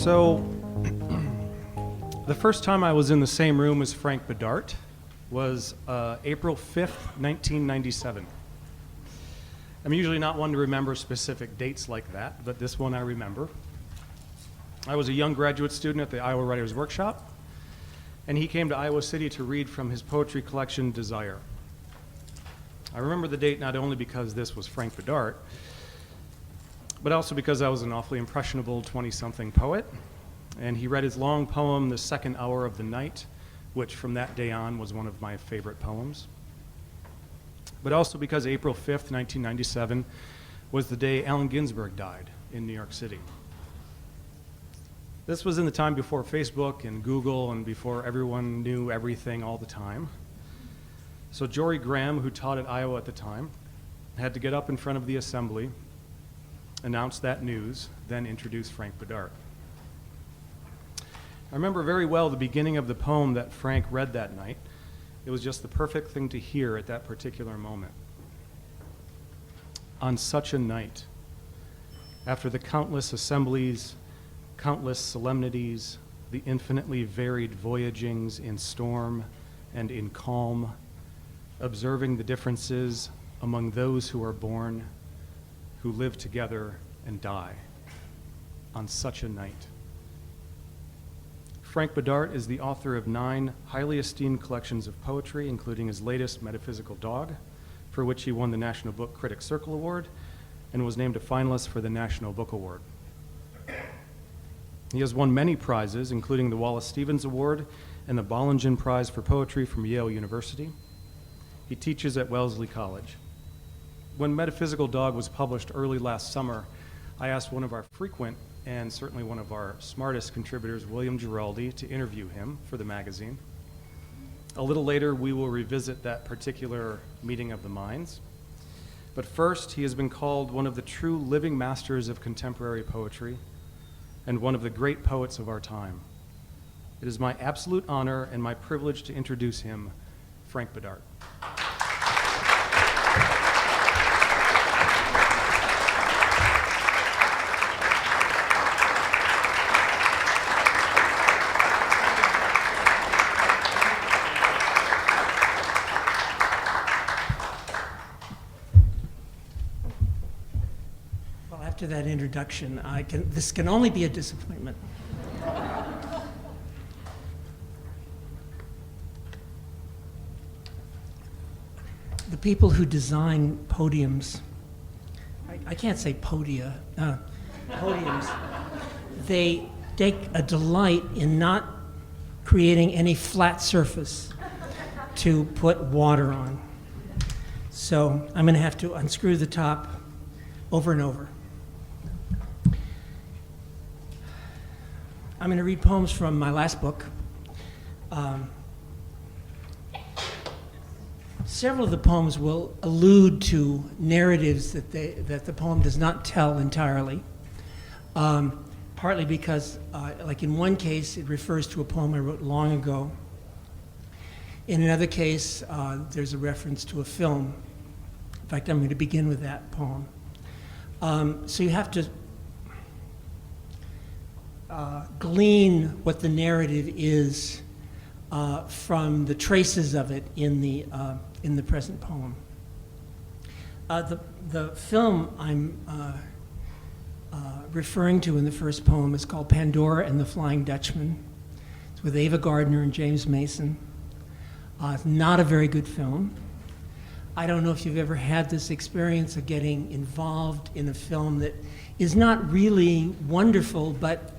So, the first time I was in the same room as Frank Bidart was April 5th, 1997. I'm usually not one to remember specific dates like that, but this one I remember. I was a young graduate student at the Iowa Writers Workshop, and he came to Iowa City to read from his poetry collection, Desire. I remember the date not only because this was Frank Bidart, but also because I was an awfully impressionable 20-something poet, and he read his long poem, The Second Hour of the Night, which from that day on was one of my favorite poems. But also because April 5th, 1997 was the day Allen Ginsberg died in New York City. This was in the time before Facebook and Google and before everyone knew everything all the time. So Jory Graham, who taught at Iowa at the time, had to get up in front of the assembly, announce that news, then introduce Frank Bidart. I remember very well the beginning of the poem that Frank read that night. It was just the perfect thing to hear at that particular moment. On such a night, after the countless assemblies, countless solemnities, the infinitely varied voyagings in storm and in calm, observing the differences among those who are born, who live together and die, on such a night. Frank Bidart is the author of 9 highly esteemed collections of poetry, including his latest, Metaphysical Dog, for which he won the National Book Critics Circle Award and was named a finalist for the National Book Award. He has won many prizes, including the Wallace Stevens Award and the Bollingen Prize for Poetry from Yale University. He teaches at Wellesley College. When Metaphysical Dog was published early last summer, I asked one of our frequent and certainly one of our smartest contributors, William Giraldi, to interview him for the magazine. A little later, we will revisit that particular meeting of the minds. But first, he has been called one of the true living masters of contemporary poetry and one of the great poets of our time. It is my absolute honor and my privilege to introduce him, Frank Bidart. After that introduction, this can only be a disappointment. The people who design podiums, I can't say podia, podiums, they take a delight in not creating any flat surface to put water on. So I'm going to have to unscrew the top over and over. I'm going to read poems from my last book. Several of the poems will allude to narratives that the poem does not tell entirely, partly because, like in one case, it refers to a poem I wrote long ago. In another case, there's a reference to a film. In fact, I'm going to begin with that poem. So you have to glean what the narrative is from the traces of it in the present poem. The film I'm referring to in the first poem is called Pandora and the Flying Dutchman. It's with Ava Gardner and James Mason. It's not a very good film. I don't know if you've ever had this experience of getting involved in a film that is not really wonderful, but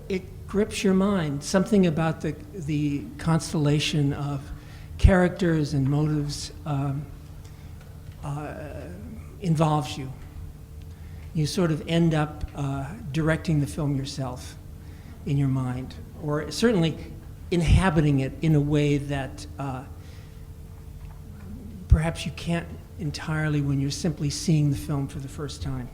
it grips your mind. Something about the constellation of characters and motives involves you. You sort of end up directing the film yourself in your mind, or certainly inhabiting it in a way that perhaps you can't entirely when you're simply seeing the film for the first time.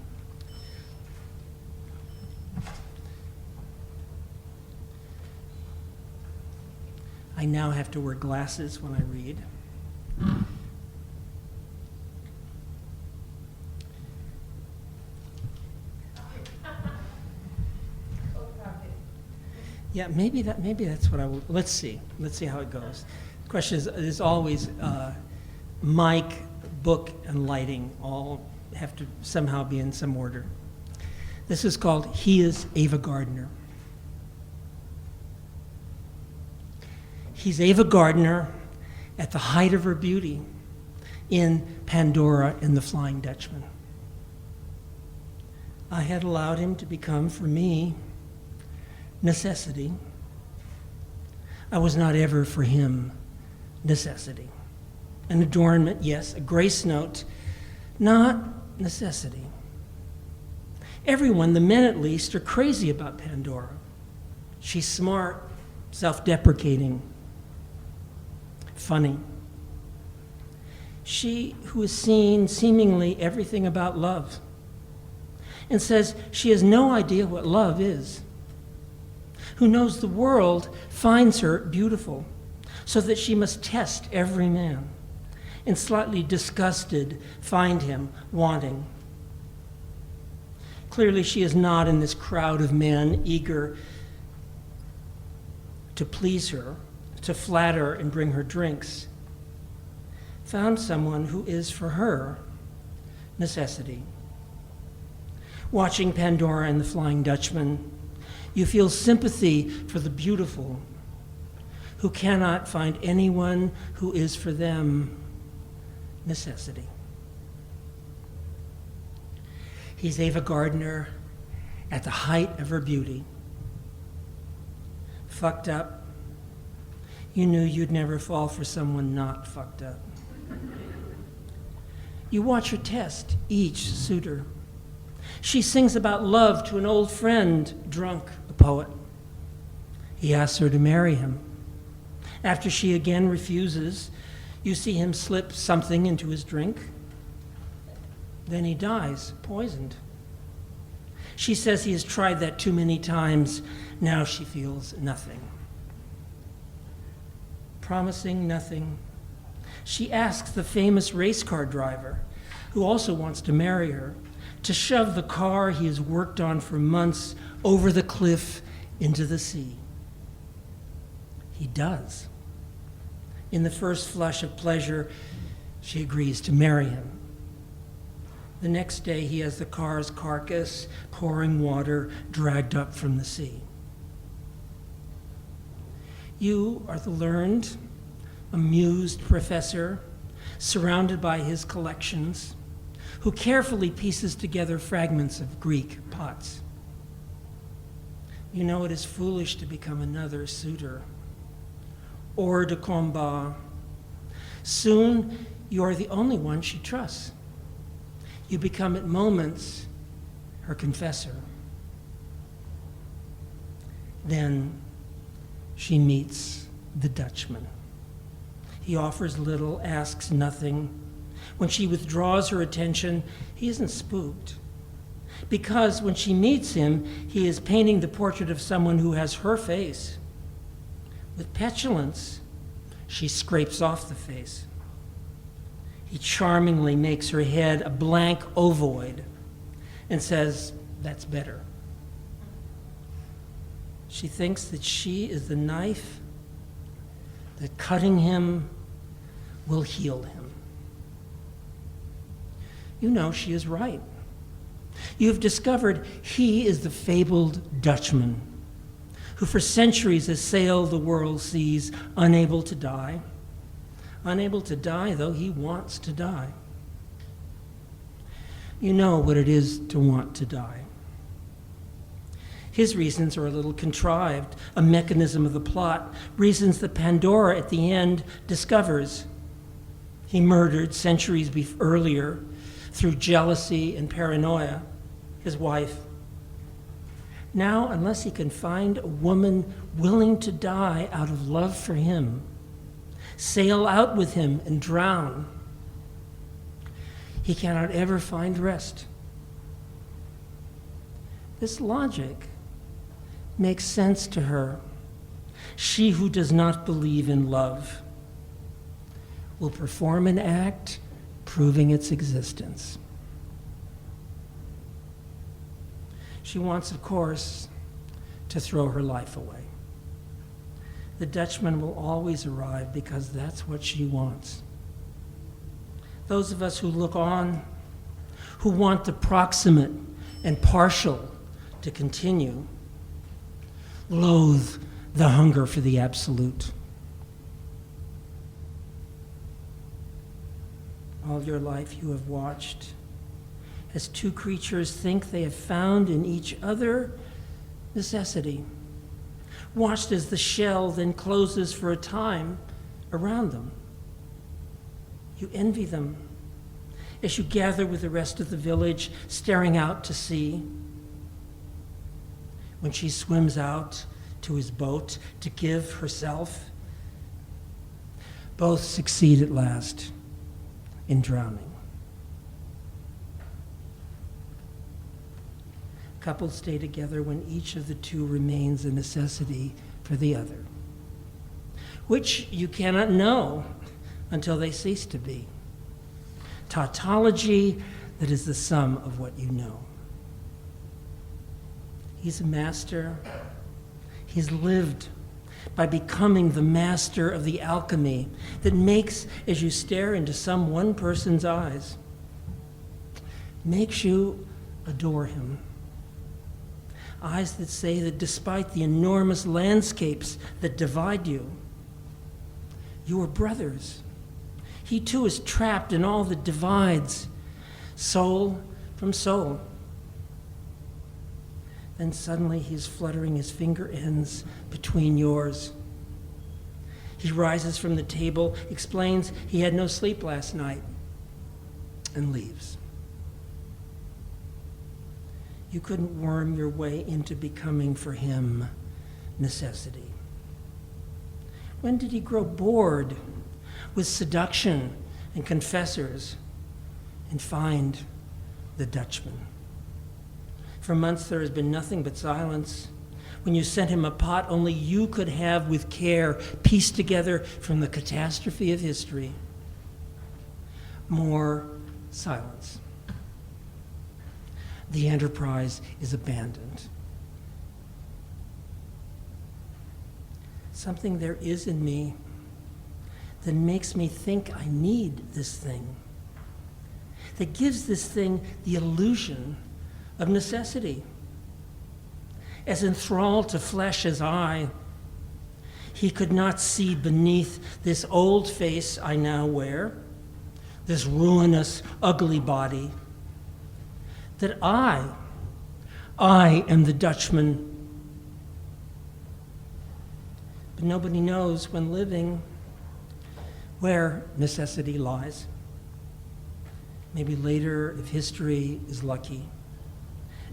I now have to wear glasses when I read. Yeah, maybe that's what I will. Let's see how it goes. The question is always mic, book, and lighting all have to somehow be in some order. This is called He is Ava Gardner. He's Ava Gardner at the height of her beauty in Pandora and the Flying Dutchman. I had allowed him to become, for me, necessity. I was not ever for him necessity. An adornment, yes, a grace note, not necessity. Everyone, the men at least, are crazy about Pandora. She's smart, self-deprecating, funny. She who has seen seemingly everything about love and says she has no idea what love is, who knows the world finds her beautiful, so that she must test every man, and slightly disgusted find him wanting. Clearly she is not in this crowd of men eager to please her, to flatter and bring her drinks. Found someone who is for her necessity. Watching Pandora and the Flying Dutchman, you feel sympathy for the beautiful who cannot find anyone who is for them necessity. He's Ava Gardner at the height of her beauty. Fucked up. You knew you'd never fall for someone not fucked up. You watch her test each suitor. She sings about love to an old friend, drunk, a poet. He asks her to marry him. After she again refuses, you see him slip something into his drink. Then he dies, poisoned. She says he has tried that too many times. Now she feels nothing. Promising nothing, she asks the famous race car driver, who also wants to marry her, to shove the car he has worked on for months over the cliff into the sea. He does. In the first flush of pleasure, she agrees to marry him. The next day, he has the car's carcass, pouring water, dragged up from the sea. You are the learned, amused professor, surrounded by his collections, who carefully pieces together fragments of Greek pots. You know it is foolish to become another suitor. Hors de combat. Soon, you are the only one she trusts. You become at moments her confessor. Then she meets the Dutchman. He offers little, asks nothing. When she withdraws her attention, he isn't spooked. Because when she meets him, he is painting the portrait of someone who has her face. With petulance, she scrapes off the face. He charmingly makes her head a blank ovoid and says, "That's better." She thinks that she is the knife that cutting him will heal him. You know she is right. You have discovered he is the fabled Dutchman who for centuries has sailed the world's seas, unable to die. Unable to die, though he wants to die. You know what it is to want to die. His reasons are a little contrived, a mechanism of the plot, reasons that Pandora at the end discovers. He murdered centuries earlier through jealousy and paranoia his wife. Now, unless he can find a woman willing to die out of love for him, sail out with him and drown, he cannot ever find rest. This logic makes sense to her. She who does not believe in love will perform an act proving its existence. She wants, of course, to throw her life away. the Dutchman will always arrive because that's what she wants. Those of us who look on, who want the proximate and partial to continue, loathe the hunger for the absolute. All your life you have watched as two creatures think they have found in each other necessity. Watched as the shell then closes for a time around them. You envy them as you gather with the rest of the village, staring out to sea. When she swims out to his boat to give herself, both succeed at last in drowning. Couples stay together when each of the two remains a necessity for the other, which you cannot know until they cease to be. Tautology that is the sum of what you know. He's a master. He's lived by becoming the master of the alchemy that makes, as you stare into some one person's eyes, makes you adore him. Eyes that say that despite the enormous landscapes that divide you, you are brothers. He too is trapped in all that divides soul from soul. Then suddenly he's fluttering his finger ends between yours. He rises from the table, explains he had no sleep last night, and leaves. You couldn't worm your way into becoming for him necessity. When did he grow bored with seduction and confessors and find the Dutchman? For months there has been nothing but silence. When you sent him a pot only you could have with care pieced together from the catastrophe of history. More silence. The enterprise is abandoned. Something there is in me that makes me think I need this thing, that gives this thing the illusion of necessity. As enthralled to flesh as I, he could not see beneath this old face I now wear, this ruinous, ugly body, that I am the Dutchman. But nobody knows when living where necessity lies. Maybe later, if history is lucky,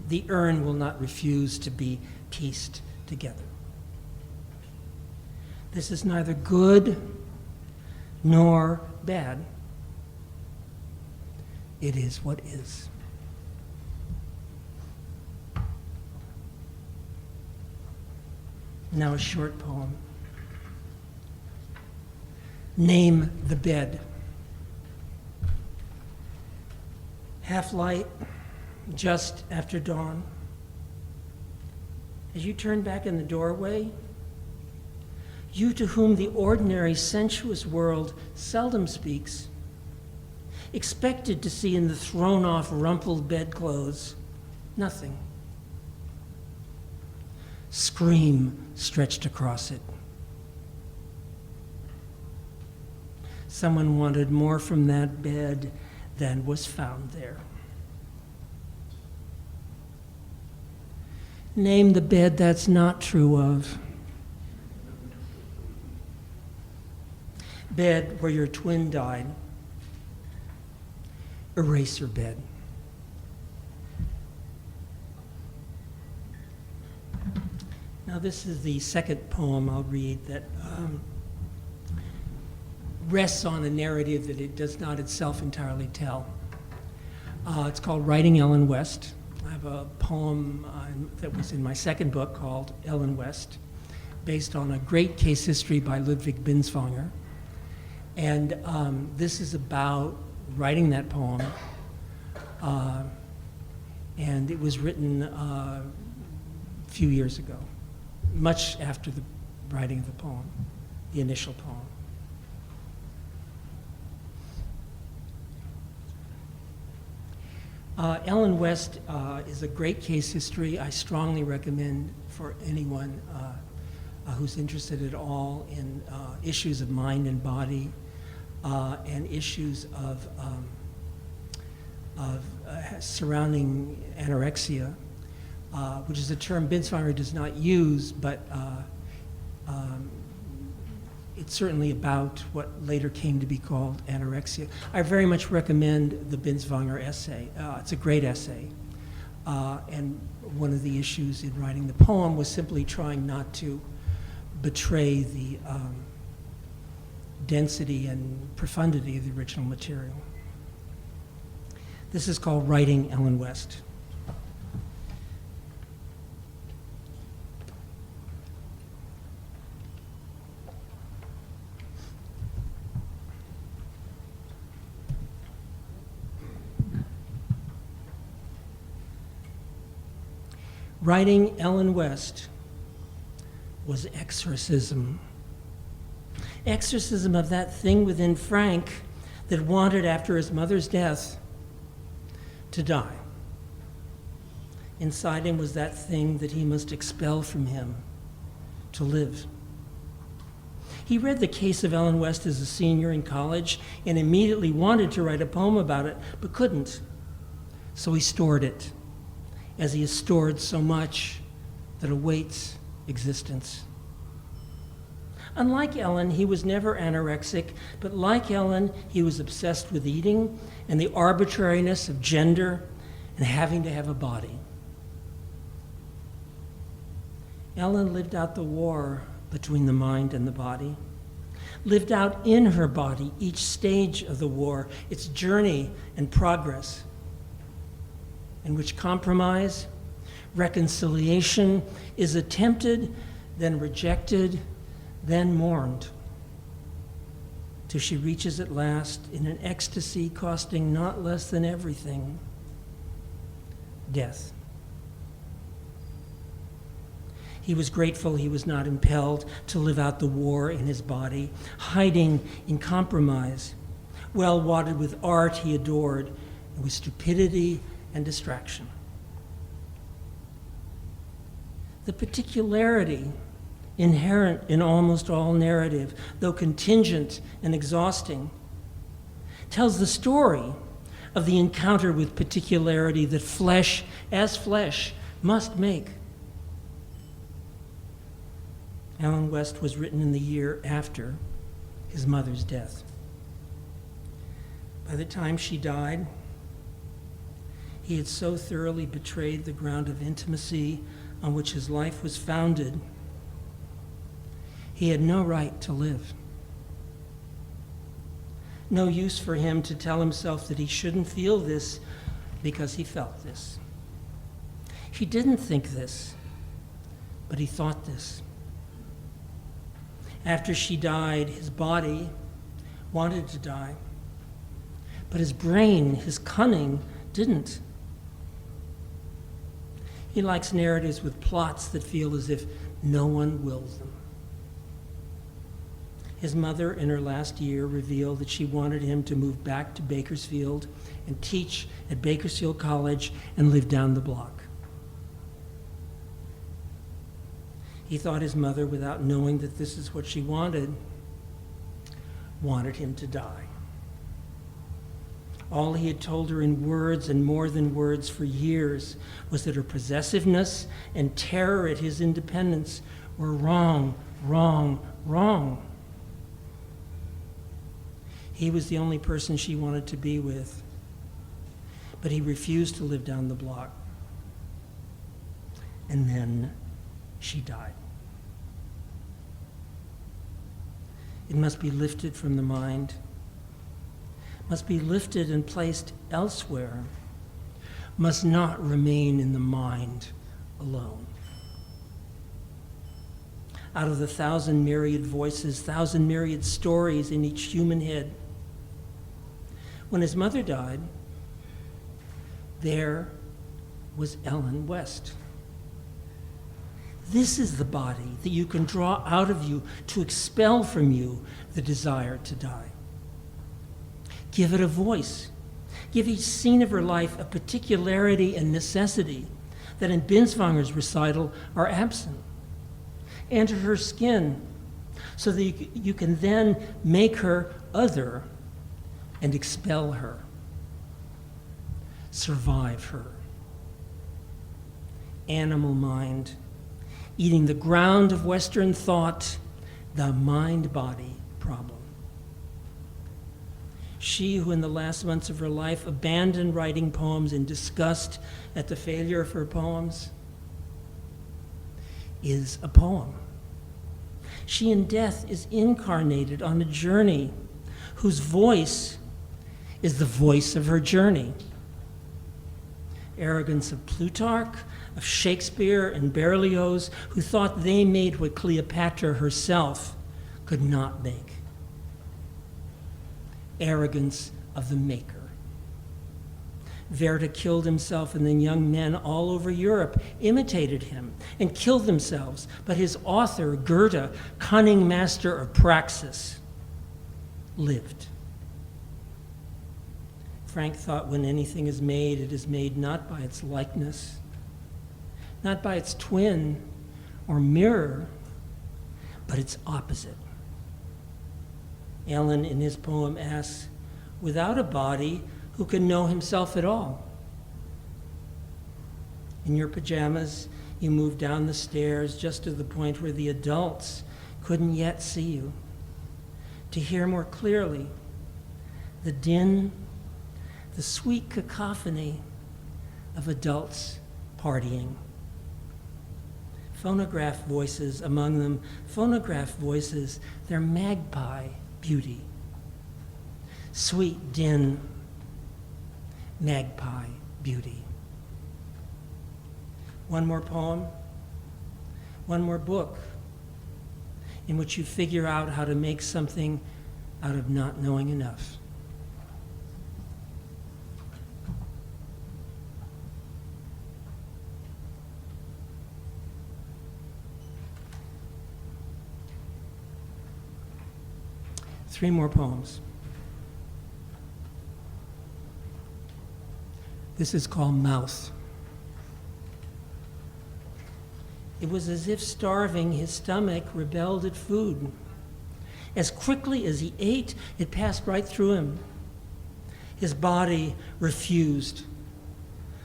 the urn will not refuse to be pieced together. This is neither good nor bad. It is what is. Now a short poem. Name the bed. Half light, just after dawn. As you turn back in the doorway, you to whom the ordinary sensuous world seldom speaks, expected to see in the thrown-off rumpled bedclothes nothing. Scream stretched across it. Someone wanted more from that bed than was found there. Name the bed that's not true of. Bed where your twin died. Eraser bed. Now this is the second poem I'll read that rests on a narrative that it does not itself entirely tell. It's called Writing Ellen West. I have a poem that was in my second book called Ellen West, based on a great case history by Ludwig Binswanger. And this is about writing that poem. And it was written a few years ago, much after the writing of the poem, the initial poem. Ellen West is a great case history. I strongly recommend for anyone who's interested at all in issues of mind and body and issues of surrounding anorexia, which is a term Binswanger does not use, but it's certainly about what later came to be called anorexia. I very much recommend the Binswanger essay. It's a great essay. And one of the issues in writing the poem was simply trying not to betray the density and profundity of the original material. This is called Writing Ellen West. Writing Ellen West was exorcism. Exorcism of that thing within Frank that wanted, after his mother's death, to die. Inside him was that thing that he must expel from him to live. He read The Case of Ellen West as a senior in college and immediately wanted to write a poem about it, but couldn't. So he stored it, as he has stored so much that awaits existence. Unlike Ellen, he was never anorexic, but like Ellen, he was obsessed with eating and the arbitrariness of gender and having to have a body. Ellen lived out the war between the mind and the body, lived out in her body each stage of the war, its journey and progress, in which compromise, reconciliation is attempted, then rejected, then mourned, till she reaches at last, in an ecstasy costing not less than everything, death. He was grateful he was not impelled to live out the war in his body, hiding in compromise, well wadded with art he adored, and with stupidity and distraction. The particularity inherent in almost all narrative, though contingent and exhausting, tells the story of the encounter with particularity that flesh, as flesh, must make. Ellen West was written in the year after his mother's death. By the time she died, he had so thoroughly betrayed the ground of intimacy on which his life was founded, he had no right to live. No use for him to tell himself that he shouldn't feel this because he felt this. He didn't think this, but he thought this. After she died, his body wanted to die, but his brain, his cunning, didn't. He likes narratives with plots that feel as if no one wills them. His mother, in her last year, revealed that she wanted him to move back to Bakersfield and teach at Bakersfield College and live down the block. He thought his mother, without knowing that this is what she wanted him to die. All he had told her in words and more than words for years was that her possessiveness and terror at his independence were wrong, wrong, wrong. He was the only person she wanted to be with, but he refused to live down the block. And then she died. It must be lifted from the mind, must be lifted and placed elsewhere, must not remain in the mind alone. Out of the thousand myriad voices, thousand myriad stories in each human head, when his mother died, there was Ellen West. This is the body that you can draw out of you to expel from you the desire to die. Give it a voice. Give each scene of her life a particularity and necessity that in Binswanger's recital are absent. Enter her skin so that you can then make her other and expel her, survive her. Animal mind, eating the ground of Western thought, the mind-body problem. She who in the last months of her life abandoned writing poems in disgust at the failure of her poems is a poem. She in death is incarnated on a journey whose voice is the voice of her journey. Arrogance of Plutarch, of Shakespeare and Berlioz, who thought they made what Cleopatra herself could not make. Arrogance of the maker. Werther killed himself, and then young men all over Europe imitated him and killed themselves. But his author, Goethe, cunning master of praxis, lived. Frank thought when anything is made, it is made not by its likeness, not by its twin or mirror, but its opposite. Ellen, in his poem, asks, without a body, who can know himself at all? In your pajamas, you move down the stairs just to the point where the adults couldn't yet see you, to hear more clearly the din, the sweet cacophony of adults partying. Phonograph voices, among them phonograph voices, their magpie beauty. Sweet din, magpie beauty. One more poem, one more book in which you figure out how to make something out of not knowing enough. Three more poems. This is called Mouth. It was as if starving, his stomach rebelled at food. As quickly as he ate, it passed right through him. His body refused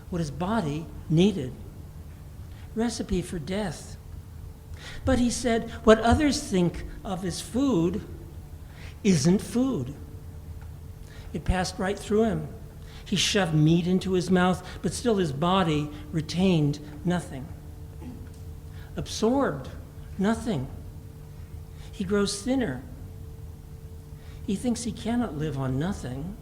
what his body needed. Recipe for death. But he said, what others think of as food isn't food. It passed right through him. He shoved meat into his mouth, but still his body retained nothing. Absorbed nothing. He grows thinner. He thinks he cannot live on nothing.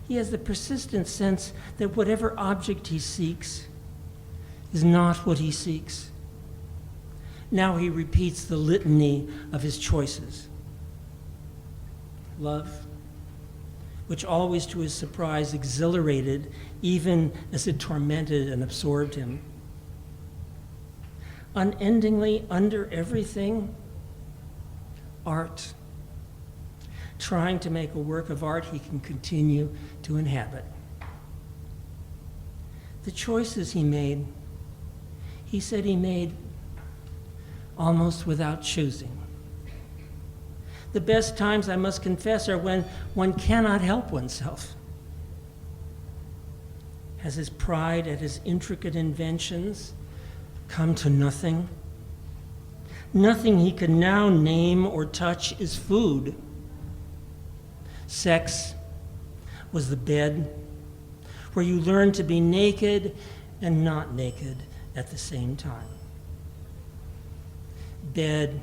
He has the persistent sense that whatever object he seeks is not what he seeks. Now he repeats the litany of his choices. Love, which always to his surprise exhilarated even as it tormented and absorbed him. Unendingly under everything, art. Trying to make a work of art he can continue to inhabit. The choices he made, he said he made almost without choosing. The best times, I must confess, are when one cannot help oneself. Has his pride at his intricate inventions come to nothing? Nothing he can now name or touch is food. Sex was the bed where you learn to be naked and not naked at the same time. Bed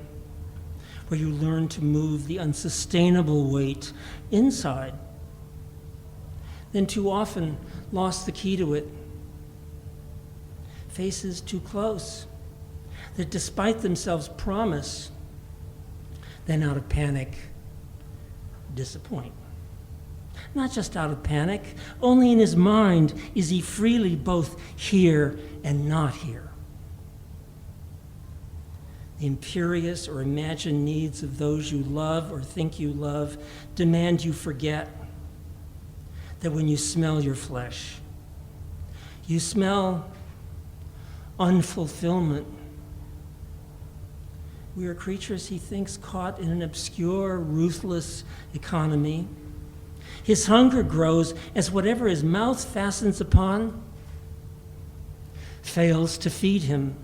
where you learn to move the unsustainable weight inside, then too often lost the key to it. Faces too close, that despite themselves promise, then out of panic, disappoint. Not just out of panic, only in his mind is he freely both here and not here. The imperious or imagined needs of those you love or think you love demand you forget that when you smell your flesh, you smell unfulfillment. We are creatures, he thinks, caught in an obscure, ruthless economy. His hunger grows as whatever his mouth fastens upon fails to feed him.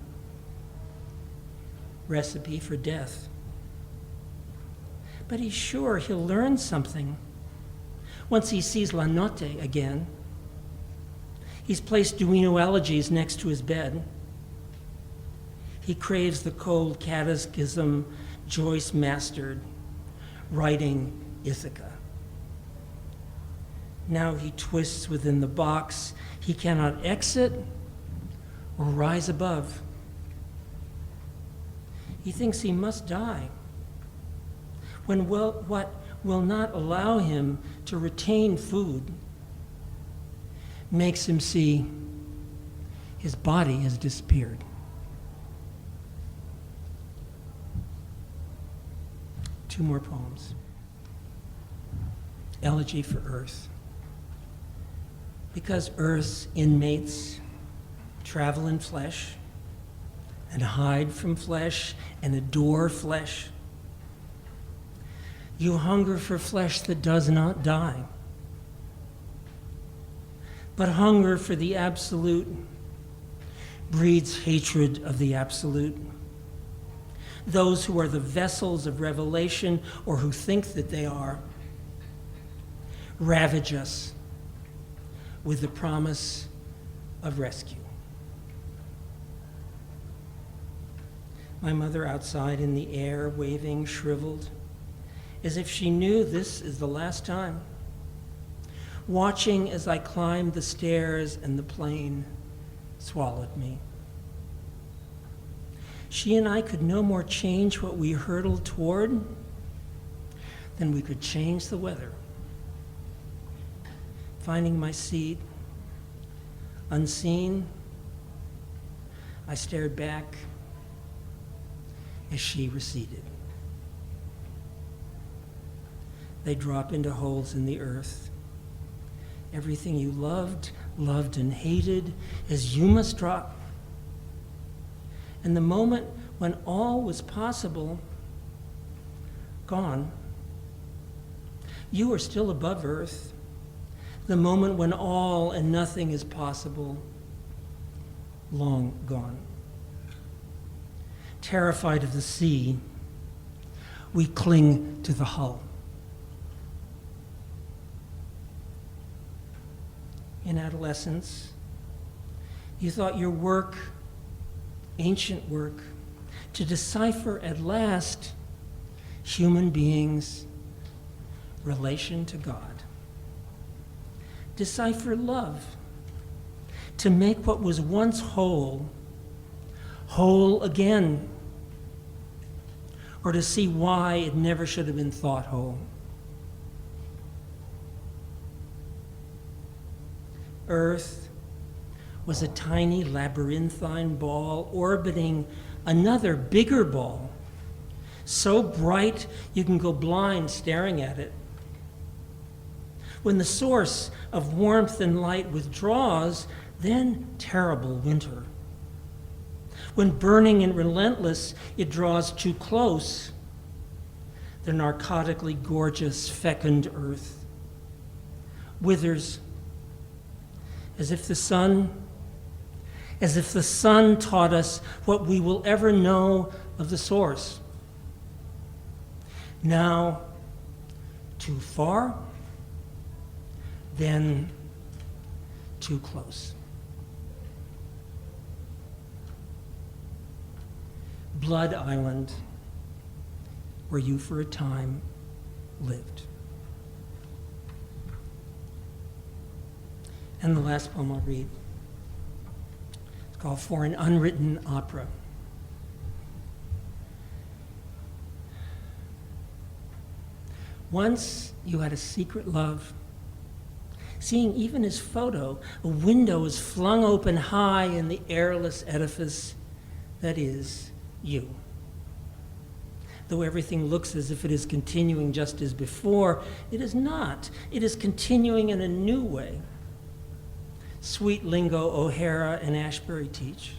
Recipe for death. But he's sure he'll learn something once he sees La Notte again. He's placed Duino elegies next to his bed. He craves the cold catechism Joyce mastered, writing Ithaca. Now he twists within the box. He cannot exit or rise above. He thinks he must die, when what will not allow him to retain food makes him see his body has disappeared. Two more poems. Elegy for Earth. Because Earth's inmates travel in flesh, and hide from flesh, and adore flesh. You hunger for flesh that does not die. But hunger for the absolute breeds hatred of the absolute. Those who are the vessels of revelation, or who think that they are, ravage us with the promise of rescue. My mother outside in the air, waving, shriveled, as if she knew this is the last time. Watching as I climbed the stairs and the plane swallowed me. She and I could no more change what we hurtled toward than we could change the weather. Finding my seat, unseen, I stared back as she receded. They drop into holes in the earth. Everything you loved, loved and hated, as you must drop. And the moment when all was possible, gone. You are still above earth. The moment when all and nothing is possible, long gone. Terrified of the sea, we cling to the hull. In adolescence, you thought your work, ancient work, to decipher at last human beings' relation to God. Decipher love, to make what was once whole, whole again, or to see why it never should have been thought whole. Earth was a tiny labyrinthine ball orbiting another bigger ball, so bright you can go blind staring at it. When the source of warmth and light withdraws, then terrible winter. When burning and relentless, it draws too close, the narcotically gorgeous, fecund earth withers as if the sun taught us what we will ever know of the source. Now, too far, then too close. Blood Island, where you for a time lived. And the last poem I'll read, it's called For an Unwritten Opera. Once you had a secret love. Seeing even his photo, a window is flung open high in the airless edifice that is you. though everything looks as if it is continuing just as before, it is not. It is continuing in a new way. Sweet lingo O'Hara and Ashbery teach.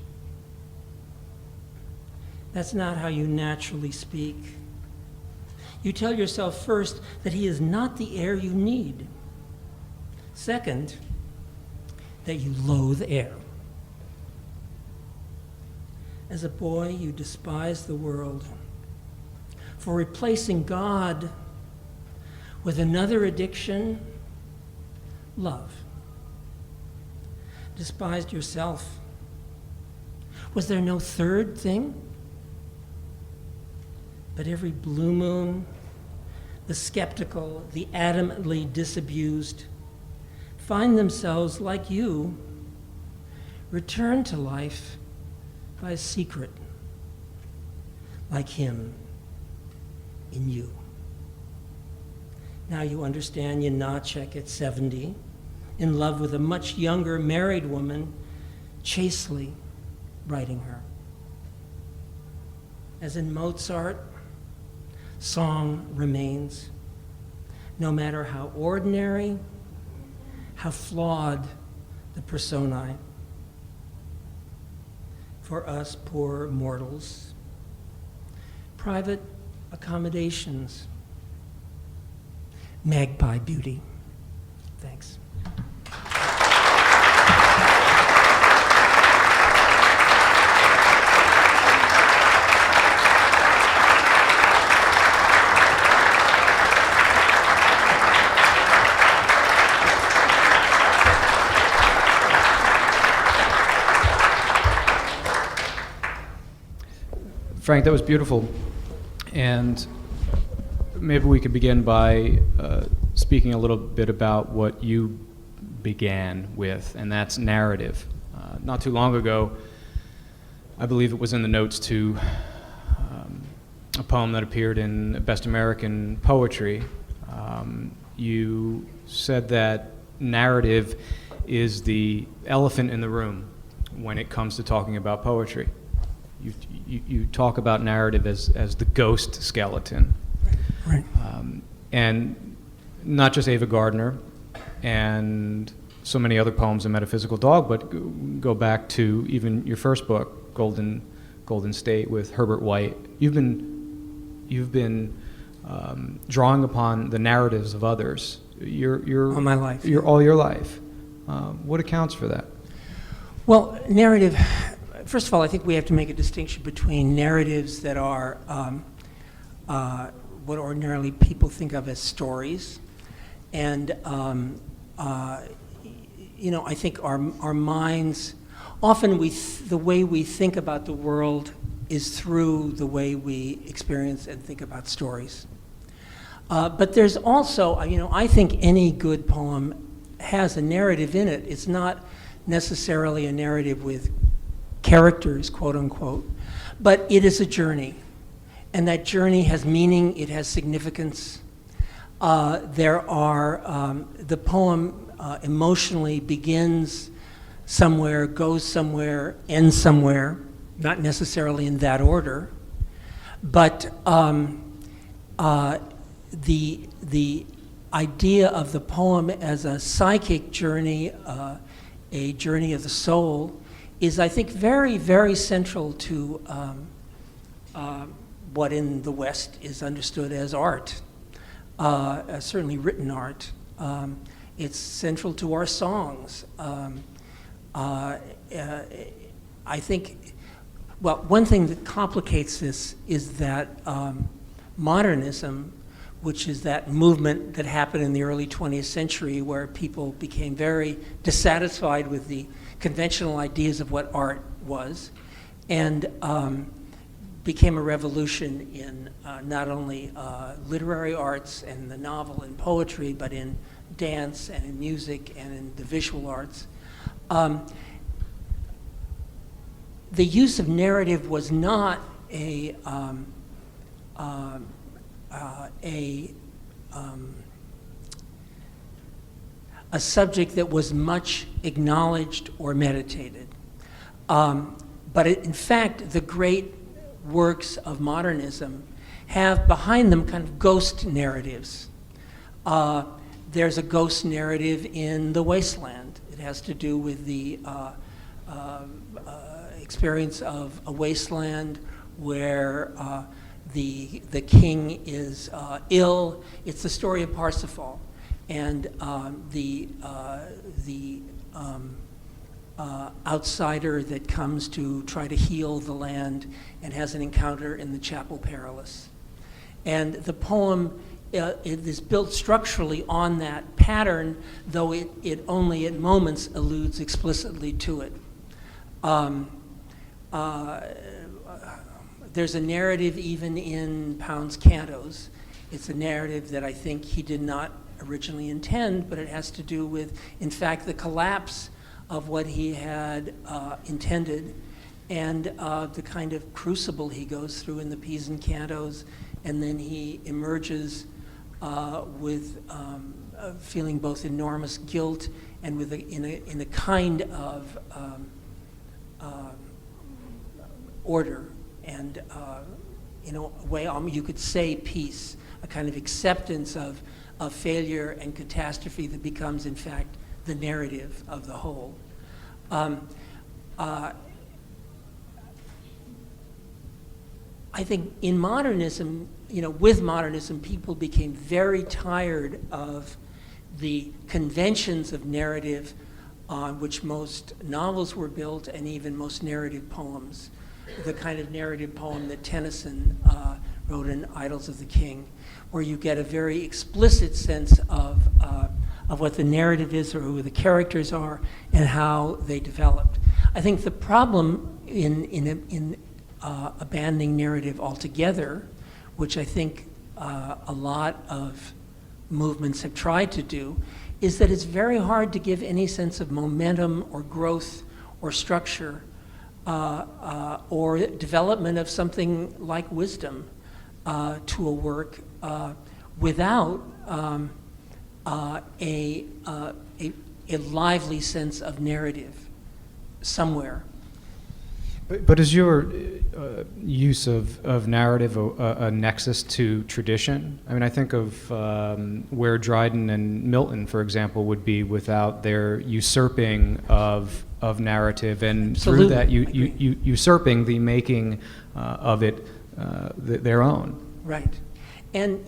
That's not how you naturally speak. You tell yourself first that he is not the air you need. Second, that you loathe air. As a boy, you despised the world for replacing God with another addiction, love. Despised yourself. Was there no third thing? But every blue moon, the skeptical, the adamantly disabused, find themselves, like you, returned to life by a secret, like him in you. Now you understand Janacek at 70, in love with a much younger married woman, chastely writing her. As in Mozart, song remains, no matter how ordinary, how flawed the personae. For us poor mortals, private accommodations, magpie beauty. Thanks. Frank, that was beautiful. And maybe we could begin by speaking a little bit about what you began with, and that's narrative. Not too long ago, I believe it was in the notes to a poem that appeared in Best American Poetry. You said that narrative is the elephant in the room when it comes to talking about poetry. You talk about narrative as the ghost skeleton. Right. And not just Ava Gardner and so many other poems in Metaphysical Dog, but go back to even your first book, Golden State, with Herbert White. You've been drawing upon the narratives of others. You're All my life. All your life. What accounts for that? Well, narrative, first of all, I think we have to make a distinction between narratives that are what ordinarily people think of as stories. And, I think our minds, often the way we think about the world is through the way we experience and think about stories. But there's also, I think any good poem has a narrative in it. It's not necessarily a narrative with characters, quote unquote, but it is a journey. And that journey has meaning, it has significance. The poem emotionally begins somewhere, goes somewhere, ends somewhere, not necessarily in that order. But the idea of the poem as a psychic journey, a journey of the soul, is, I think, very, very central to what in the West is understood as art, certainly written art. It's central to our songs. I think, well, one thing that complicates this is that modernism, which is that movement that happened in the early 20th century where people became very dissatisfied with the conventional ideas of what art was, and became a revolution in not only literary arts and the novel and poetry, but in dance and in music and in the visual arts. The use of narrative was not a subject that was much acknowledged or meditated. But in fact, the great works of modernism have behind them kind of ghost narratives. There's a ghost narrative in The Wasteland. It has to do with the experience of a wasteland where the king is ill. It's the story of Parsifal, and the outsider that comes to try to heal the land and has an encounter in the Chapel Perilous. And the poem it is built structurally on that pattern, though it only at moments alludes explicitly to it. There's a narrative even in Pound's cantos. It's a narrative that I think he did not originally intend, but it has to do with, in fact, the collapse of what he had intended, and the kind of crucible he goes through in the Pisan cantos, and then he emerges with feeling both enormous guilt and with in a kind of order, and in a way you could say peace, a kind of acceptance of failure and catastrophe that becomes, in fact, the narrative of the whole. I think in modernism, with modernism, people became very tired of the conventions of narrative on which most novels were built, and even most narrative poems. The kind of narrative poem that Tennyson wrote in Idylls of the King, where you get a very explicit sense of what the narrative is, or who the characters are, and how they developed. I think the problem in abandoning narrative altogether, which I think a lot of movements have tried to do, is that it's very hard to give any sense of momentum or growth or structure or development of something like wisdom to a work without a lively sense of narrative somewhere. But is your use of narrative a nexus to tradition? I mean, I think of where Dryden and Milton, for example, would be without their usurping of narrative, and Absolutely. through that usurping the making of it their own. Right. And,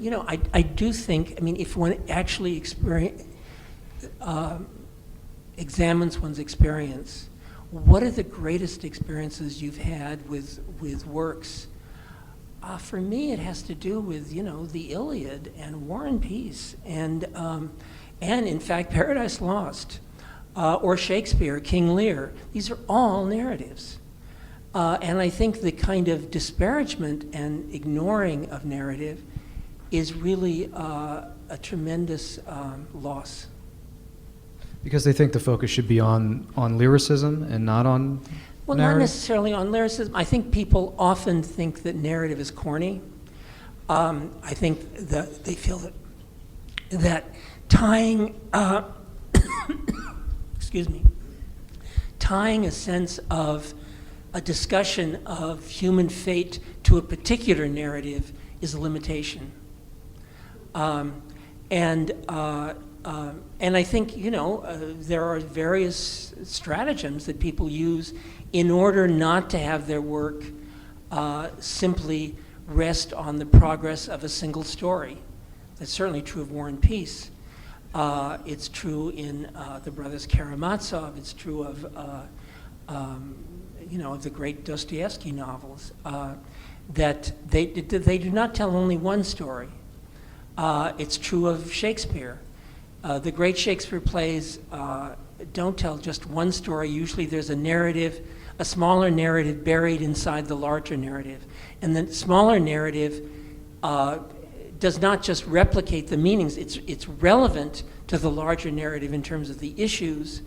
I do think, if one actually examines one's experience, what are the greatest experiences you've had with works? For me, it has to do with, the Iliad and War and Peace, and in fact, Paradise Lost, or Shakespeare, King Lear. These are all narratives. And I think the kind of disparagement and ignoring of narrative is really a tremendous loss. Because they think the focus should be on lyricism and not on Well, narrative? not necessarily on lyricism. I think people often think that narrative is corny. I think that they feel that tying, excuse me, tying a sense of a discussion of human fate to a particular narrative is a limitation. And I think, there are various stratagems that people use in order not to have their work simply rest on the progress of a single story. That's certainly true of War and Peace. It's true in the Brothers Karamazov. It's true of, of the great Dostoevsky novels, that they do not tell only one story. It's true of Shakespeare. The great Shakespeare plays don't tell just one story. Usually there's a narrative, a smaller narrative buried inside the larger narrative. And the smaller narrative does not just replicate the meanings, it's relevant to the larger narrative in terms of the issues.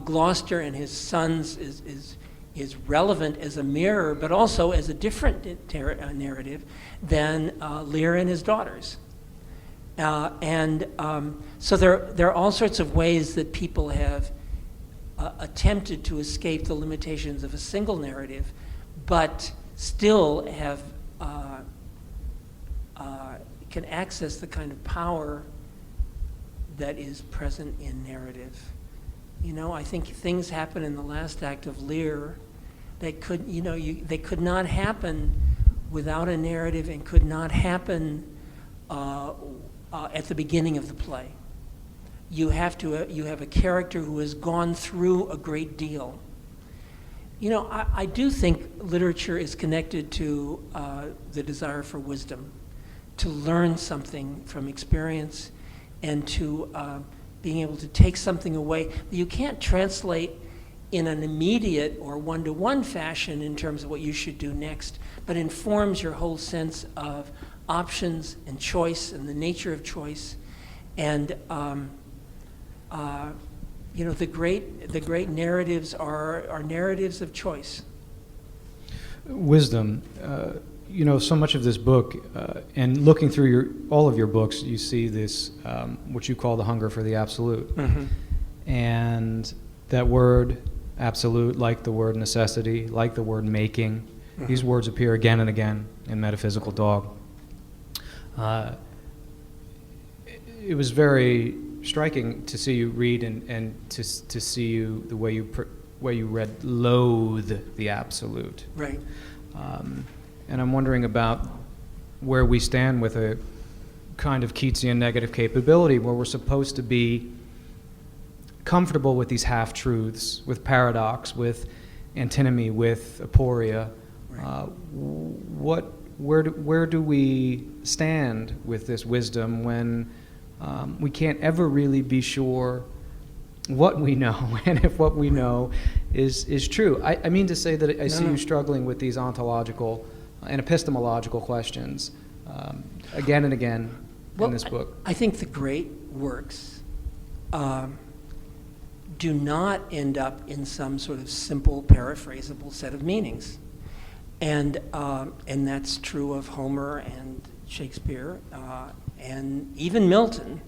Gloucester and his sons is relevant as a mirror, but also as a different narrative than Lear and his daughters. So there are all sorts of ways that people have attempted to escape the limitations of a single narrative, but still have can access the kind of power that is present in narrative. You know, I think things happen in the last act of Lear that could, you know, they could not happen without a narrative and could not happen at the beginning of the play. You have a character who has gone through a great deal. You know, I do think literature is connected to the desire for wisdom, to learn something from experience, and to being able to take something away that you can't translate in an immediate or one-to-one fashion in terms of what you should do next, but informs your whole sense of options and choice and the nature of choice. And you know, the great narratives are narratives of choice. Wisdom. You know, so much of this book, and looking through all of your books, you see this, what you call the hunger for the absolute. Mm-hmm. And that word absolute, like the word necessity, like the word making, Mm-hmm. these words appear again and again in Metaphysical Dog. It was very striking to see you read and to see you, the way you read loathe the absolute. Right. And I'm wondering about where we stand with a kind of Keatsian negative capability, where we're supposed to be comfortable with these half-truths, with paradox, with antinomy, with aporia. Right. Where do we stand with this wisdom when we can't ever really be sure what we know and if what we know is true? I mean to say that I see you struggling with these ontological and epistemological questions again and again in this book. I think the great works do not end up in some sort of simple, paraphrasable set of meanings. And that's true of Homer and Shakespeare and even Milton.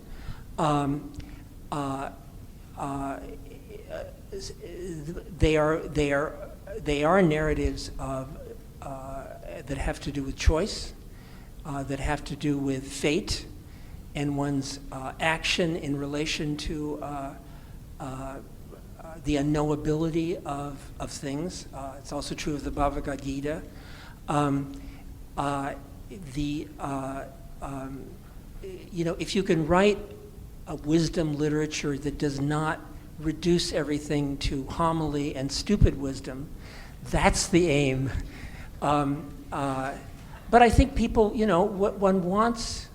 They are narratives of that have to do with choice, that have to do with fate and one's action in relation to the unknowability of things. It's also true of the Bhagavad Gita. You know, if you can write a wisdom literature that does not reduce everything to homily and stupid wisdom, that's the aim. But I think people, you know, one wants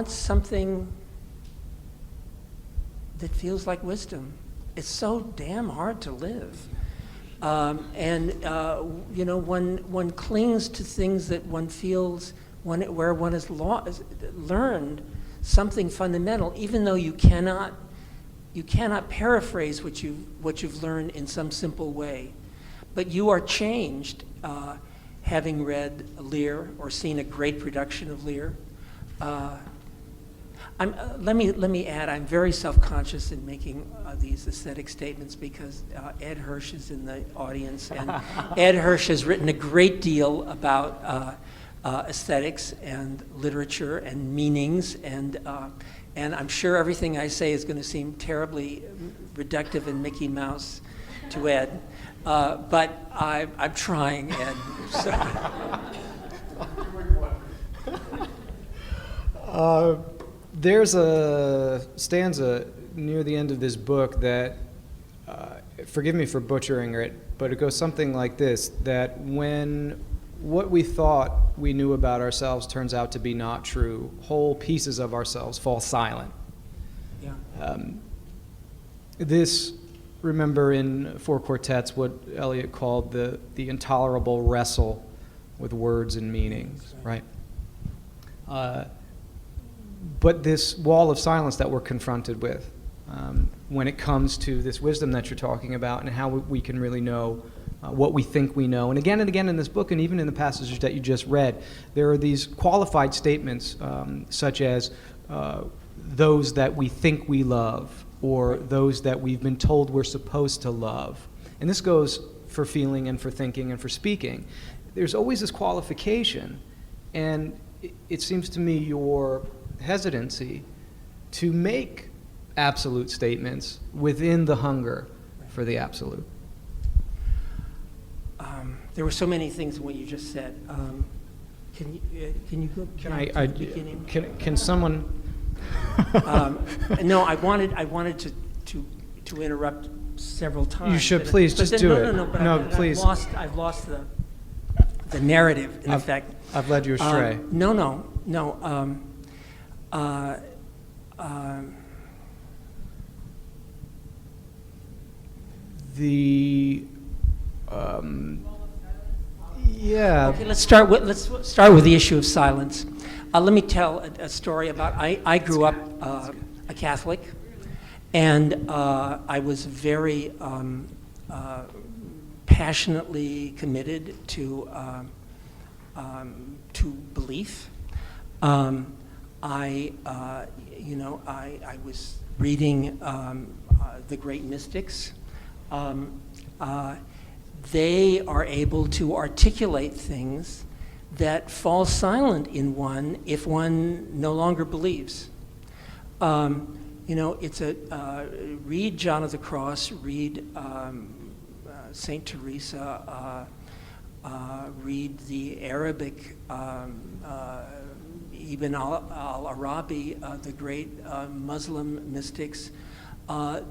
something that feels like wisdom. It's so damn hard to live. You know, one clings to things that one feels where one has learned something fundamental, even though you cannot paraphrase what you've learned in some simple way. But you are changed having read Lear or seen a great production of Lear. Let me add, I'm very self-conscious in making these aesthetic statements because Ed Hirsch is in the audience, and Ed Hirsch has written a great deal about aesthetics and literature and meanings, and I'm sure everything I say is going to seem terribly reductive and Mickey Mouse to Ed, but I'm trying, Ed. There's a stanza near the end of this book that, forgive me for butchering it, but it goes something like this, that when what we thought we knew about ourselves turns out to be not true, whole pieces of ourselves fall silent. Yeah. This, remember in Four Quartets, what Eliot called the intolerable wrestle with words and meanings, right? But this wall of silence that we're confronted with when it comes to this wisdom that you're talking about and how we can really know what we think we know. And again in this book, and even in the passages that you just read, there are these qualified statements such as those that we think we love, or those that we've been told we're supposed to love. And this goes for feeling and for thinking and for speaking. There's always this qualification, and it seems to me your hesitancy to make absolute statements within the hunger for the absolute. There were so many things in what you just said. Can you go back to the beginning? Can someone? No, I wanted to interrupt several times. You should please just do it. No, please. I've lost the narrative. In fact, I've led you astray. No. Yeah. Okay, let's start with the issue of silence. Let me tell a story about I grew up a Catholic, and I was very passionately committed to belief. I was reading the great mystics. They are able to articulate things that fall silent in one if one no longer believes. Read John of the Cross, read Saint Teresa, read the Arabic Ibn al-Arabi, the great Muslim mystics.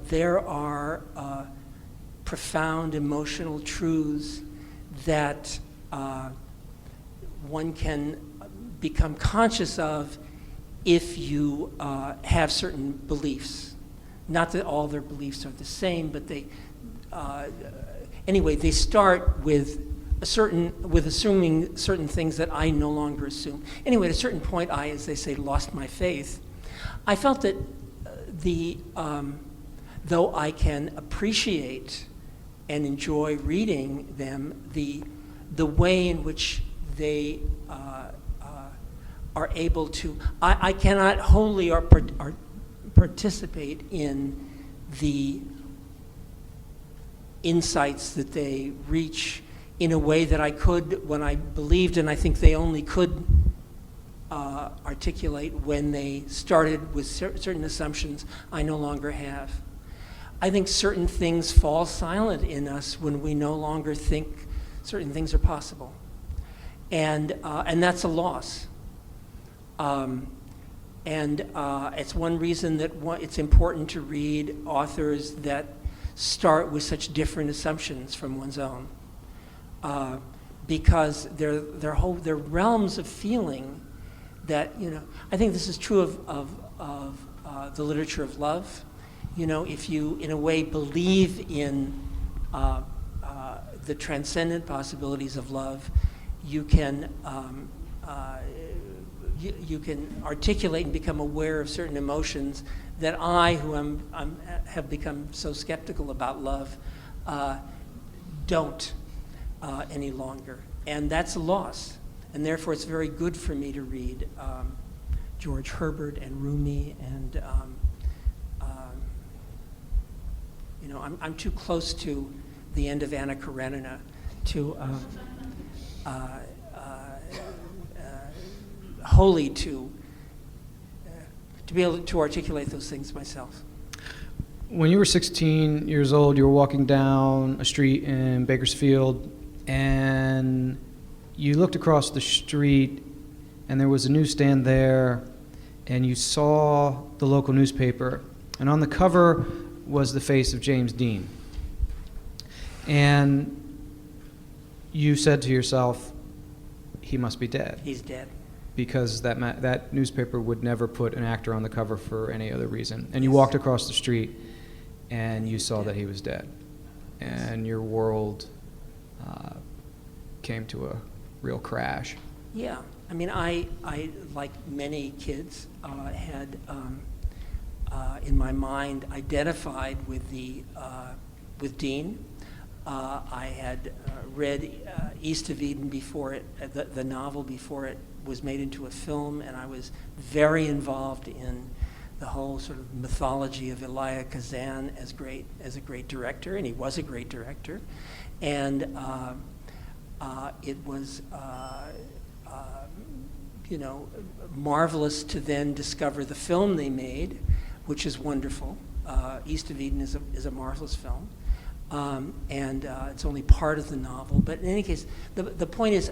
There are profound emotional truths that one can become conscious of if you have certain beliefs. Not that all their beliefs are the same, but they start with assuming certain things that I no longer assume. Anyway, at a certain point, I, as they say, lost my faith. I felt that though I can appreciate and enjoy reading them, the way in which they are able to, I cannot wholly or participate in the insights that they reach in a way that I could when I believed, and I think they only could articulate when they started with certain assumptions I no longer have. I think certain things fall silent in us when we no longer think certain things are possible, and that's a loss. It's one reason that it's important to read authors that start with such different assumptions from one's own, because they're realms of feeling that, I think this is true of the literature of love. If you, in a way, believe in the transcendent possibilities of love, you can articulate and become aware of certain emotions that I, who have become so skeptical about love, don't any longer. And that's a loss. And therefore, it's very good for me to read George Herbert and Rumi and I'm too close to the end of Anna Karenina to wholly to be able to articulate those things myself. When you were 16 years old, you were walking down a street in Bakersfield, and you looked across the street, and there was a newsstand there, and you saw the local newspaper, and on the cover was the face of James Dean. And you said to yourself, he must be dead. He's dead. Because that newspaper would never put an actor on the cover for any other reason. And you walked across the street, and you saw that he was dead. And your world came to a real crash. Yeah. I mean, I like many kids, had in my mind identified with Dean. I had read East of Eden before it, the novel before it was made into a film, and I was very involved in the whole sort of mythology of Elia Kazan as a great director, and he was a great director. And it was marvelous to then discover the film they made, which is wonderful. East of Eden is a marvelous film. And it's only part of the novel. But in any case, the point is,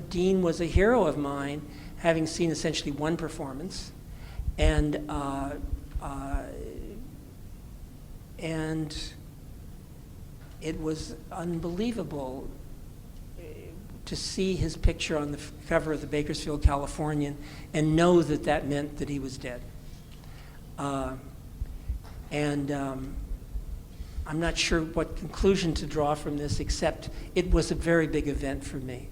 Dean was a hero of mine, having seen essentially one performance, and it was unbelievable to see his picture on the cover of the Bakersfield Californian and know that that meant that he was dead. I'm not sure what conclusion to draw from this, except it was a very big event for me.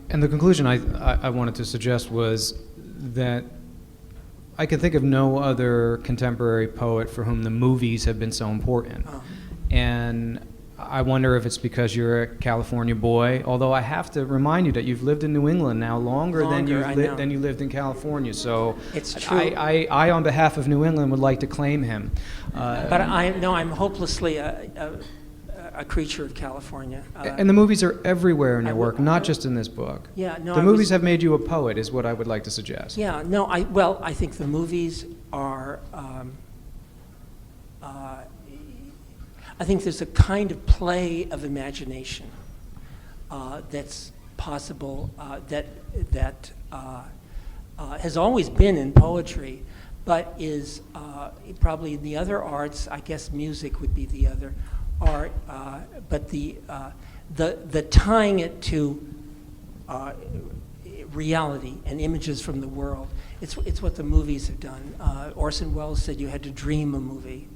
And the conclusion I wanted to suggest was that I can think of no other contemporary poet for whom the movies have been so important. Oh. And I wonder if it's because you're a California boy, although I have to remind you that you've lived in New England now longer than you lived in California. So it's true. I, on behalf of New England, would like to claim him. But I'm hopelessly a creature of California. And the movies are everywhere in your work, not just in this book. Yeah, no. The movies have made you a poet, is what I would like to suggest. Yeah, no. I think the movies are. I think there's a kind of play of imagination that's possible that has always been in poetry, but is probably in the other arts. I guess music would be the other art, but the tying it to reality and images from the world. It's what the movies have done. Orson Welles said you had to dream a movie.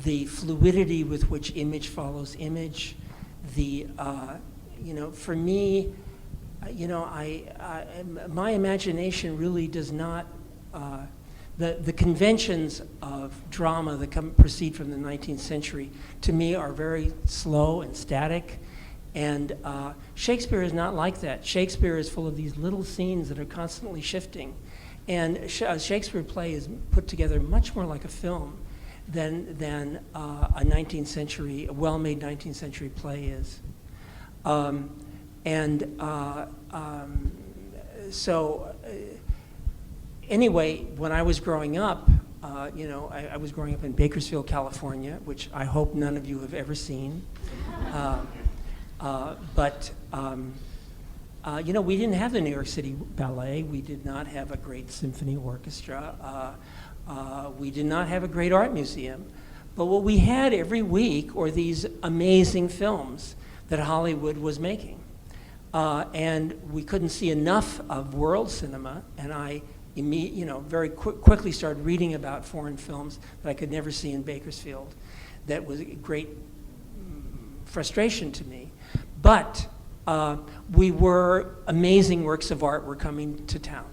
The fluidity with which image follows image, for me, my imagination really does not, the conventions of drama that proceed from the 19th century, to me, are very slow and static. And Shakespeare is not like that. Shakespeare is full of these little scenes that are constantly shifting. And a Shakespeare play is put together much more like a film than a 19th century, a well-made 19th century play is. Anyway, when I was growing up, I was growing up in Bakersfield, California, which I hope none of you have ever seen. We didn't have the New York City Ballet. We did not have a great symphony orchestra. We did not have a great art museum. But what we had every week were these amazing films that Hollywood was making. And we couldn't see enough of world cinema, and I very quickly started reading about foreign films that I could never see in Bakersfield. That was a great frustration to me. But amazing works of art were coming to town.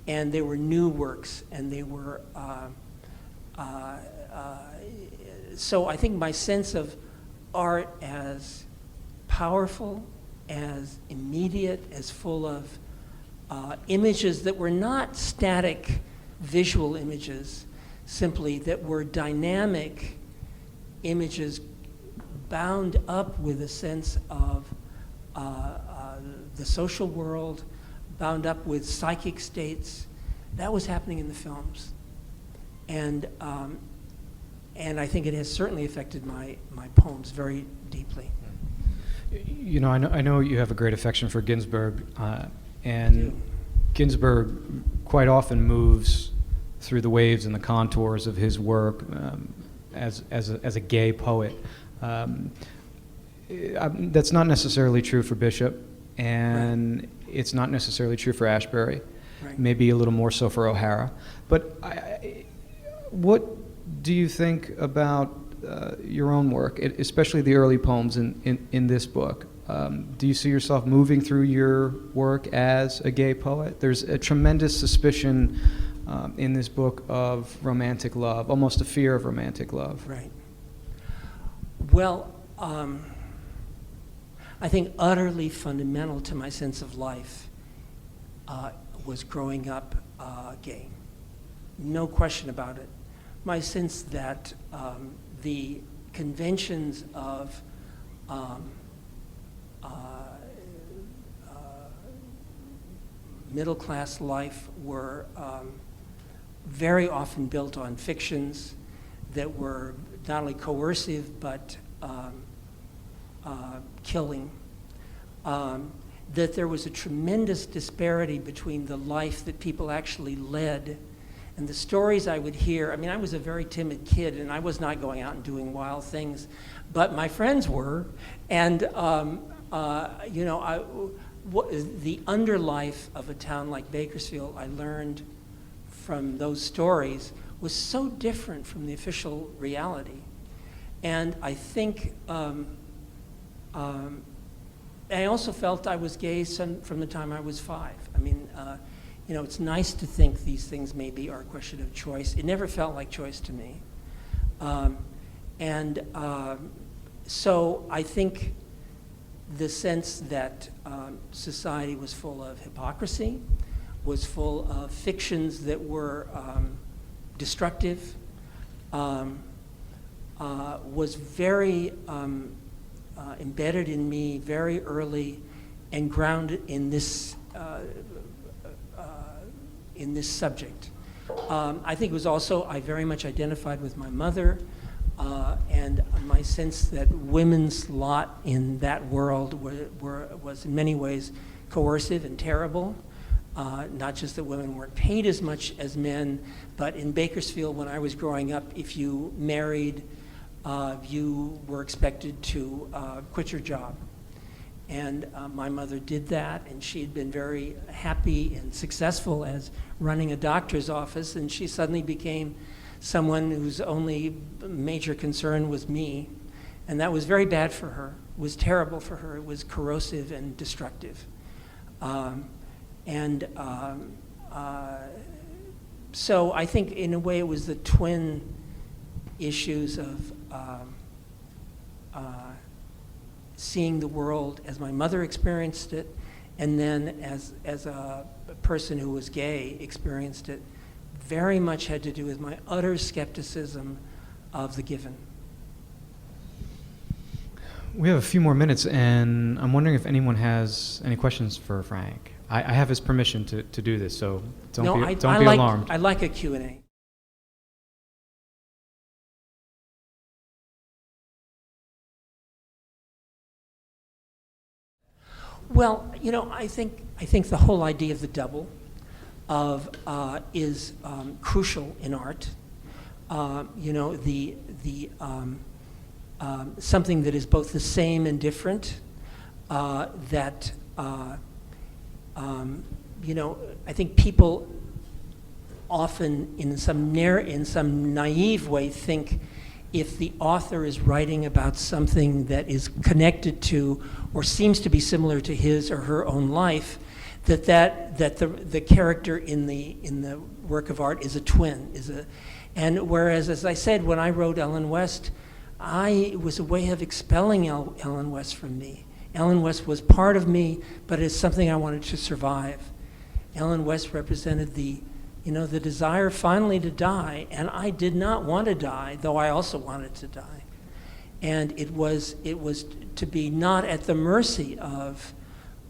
And they were new works, and they were, so I think my sense of art as powerful, as immediate, as full of images that were not static visual images, simply that were dynamic images bound up with a sense of the social world, bound up with psychic states. That was happening in the films. And I think it has certainly affected my poems very deeply. I know you have a great affection for Ginsberg, and Ginsberg quite often moves through the waves and the contours of his work as a gay poet. That's not necessarily true for Bishop, and it's not necessarily true for Ashbery. Right. Maybe a little more so for O'Hara. But what do you think about your own work, especially the early poems in this book? Do you see yourself moving through your work as a gay poet? There's a tremendous suspicion in this book of romantic love, almost a fear of romantic love. Right. Well, I think utterly fundamental to my sense of life was growing up gay. No question about it. My sense that the conventions of middle-class life were very often built on fictions that were not only coercive but killing. That there was a tremendous disparity between the life that people actually led and the stories I would hear. I mean, I was a very timid kid, and I was not going out and doing wild things, but my friends were. And you know, the underlife of a town like Bakersfield, I learned from those stories, was so different from the official reality. And I think I also felt I was gay from the time I was 5. I mean, you know, it's nice to think these things maybe are a question of choice. It never felt like choice to me. So I think the sense that society was full of hypocrisy, was full of fictions that were destructive, was very embedded in me very early and grounded in this subject. I think it was also, I very much identified with my mother, and my sense that women's lot in that world was in many ways coercive and terrible. Not just that women weren't paid as much as men, but in Bakersfield when I was growing up, if you married, you were expected to quit your job. And my mother did that, and she had been very happy and successful as running a doctor's office, and she suddenly became someone whose only major concern was me. And that was very bad for her. It was terrible for her. It was corrosive and destructive. So I think in a way it was the twin issues of seeing the world as my mother experienced it, and then as a person who was gay experienced it, very much had to do with my utter skepticism of the given. We have a few more minutes, and I'm wondering if anyone has any questions for Frank. I have his permission to do this, so don't be alarmed. I like a Q&A. Well, you know, I think the whole idea of the double is crucial in art. You know, the something that is both the same and different. You know, I think people often, in some naive way, think if the author is writing about something that is connected to or seems to be similar to his or her own life, that the character in the work of art is a twin, and whereas, as I said, when I wrote Ellen West, it was a way of expelling Ellen West from me. Ellen West was part of me, but it's something I wanted to survive. Ellen West represented the desire finally to die, and I did not want to die, though I also wanted to die. And it was to be not at the mercy of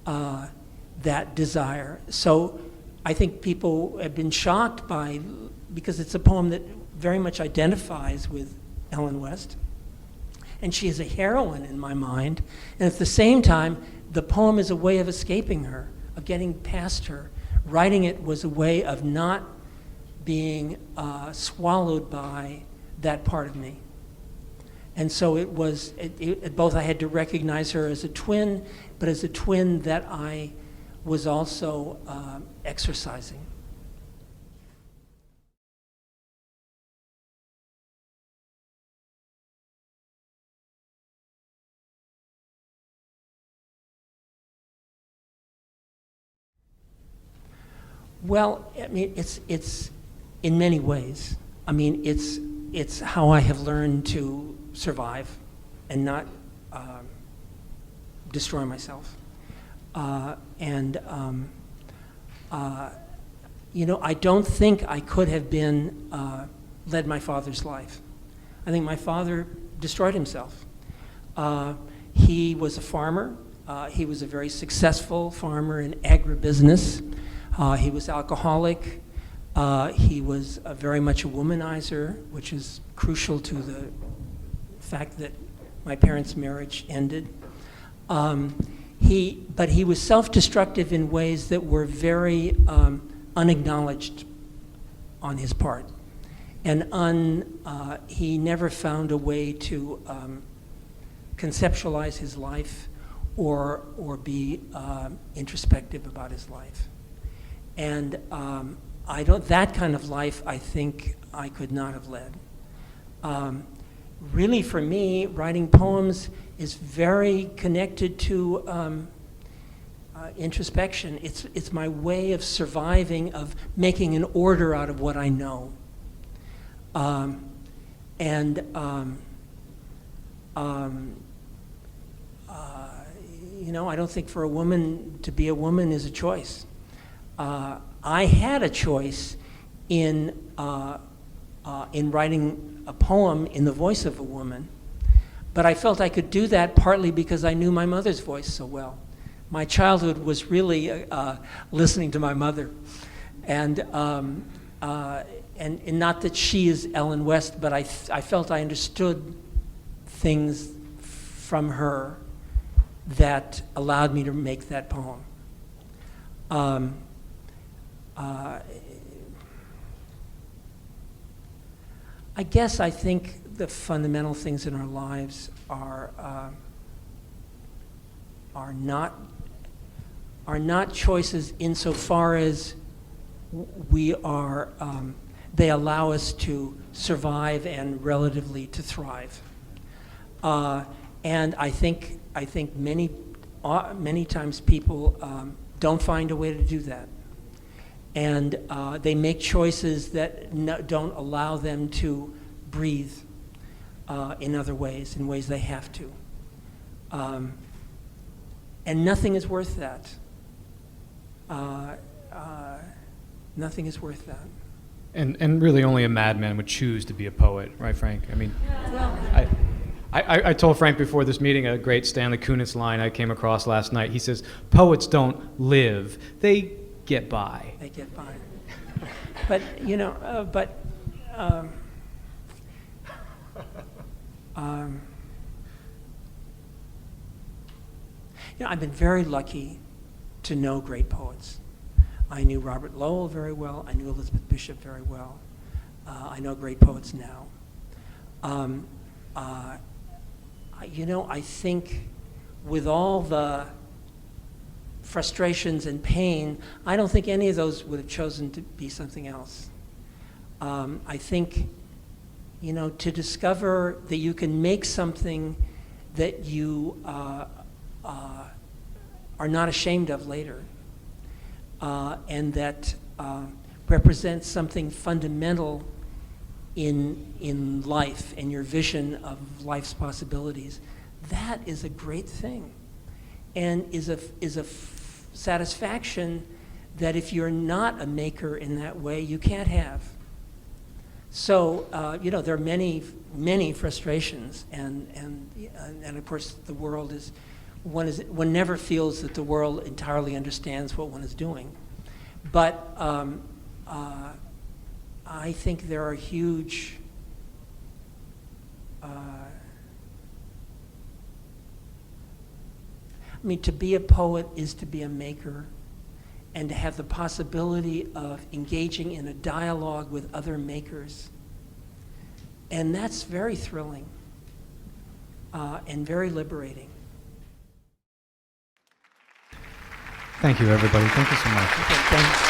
that desire. So I think people have been shocked because it's a poem that very much identifies with Ellen West, and she is a heroine in my mind, and at the same time, the poem is a way of escaping her, of getting past her. Writing it was a way of not being swallowed by that part of me. And so it was, both I had to recognize her as a twin, but as a twin that I was also exercising. Well, I mean, it's in many ways. I mean, it's how I have learned to survive and not destroy myself. You know, I don't think I could have led my father's life. I think my father destroyed himself. He was a farmer. He was a very successful farmer in agribusiness. He was alcoholic. He was very much a womanizer, which is crucial to the fact that my parents' marriage ended. But he was self-destructive in ways that were very unacknowledged on his part. And he never found a way to conceptualize his life or be introspective about his life. And that kind of life, I think I could not have led. Really, for me, writing poems is very connected to introspection. It's my way of surviving, of making an order out of what I know. I don't think for a woman to be a woman is a choice. I had a choice in writing a poem in the voice of a woman, but I felt I could do that partly because I knew my mother's voice so well. My childhood was really listening to my mother, and not that she is Ellen West, but I felt I understood things from her that allowed me to make that poem. I guess I think the fundamental things in our lives are not choices insofar as they allow us to survive and relatively to thrive. And I think many times people don't find a way to do that. And they make choices that don't allow them to breathe in other ways, in ways they have to. And nothing is worth that. Nothing is worth that. And really only a madman would choose to be a poet, right, Frank? I mean, I told Frank before this meeting a great Stanley Kunitz line I came across last night. He says, "Poets don't live, they get by." They get by. But, I've been very lucky to know great poets. I knew Robert Lowell very well. I knew Elizabeth Bishop very well. I know great poets now. I think with all the frustrations and pain, I don't think any of those would have chosen to be something else. I think, to discover that you can make something that you are not ashamed of later, and that represents something fundamental in life and your vision of life's possibilities, that is a great thing, and is a satisfaction that if you're not a maker in that way, you can't have. So there are many frustrations, and of course the world is one never feels that the world entirely understands what one is doing, but I think there are huge to be a poet is to be a maker, and to have the possibility of engaging in a dialogue with other makers. And that's very thrilling and very liberating. Thank you, everybody. Thank you so much. Okay, thanks.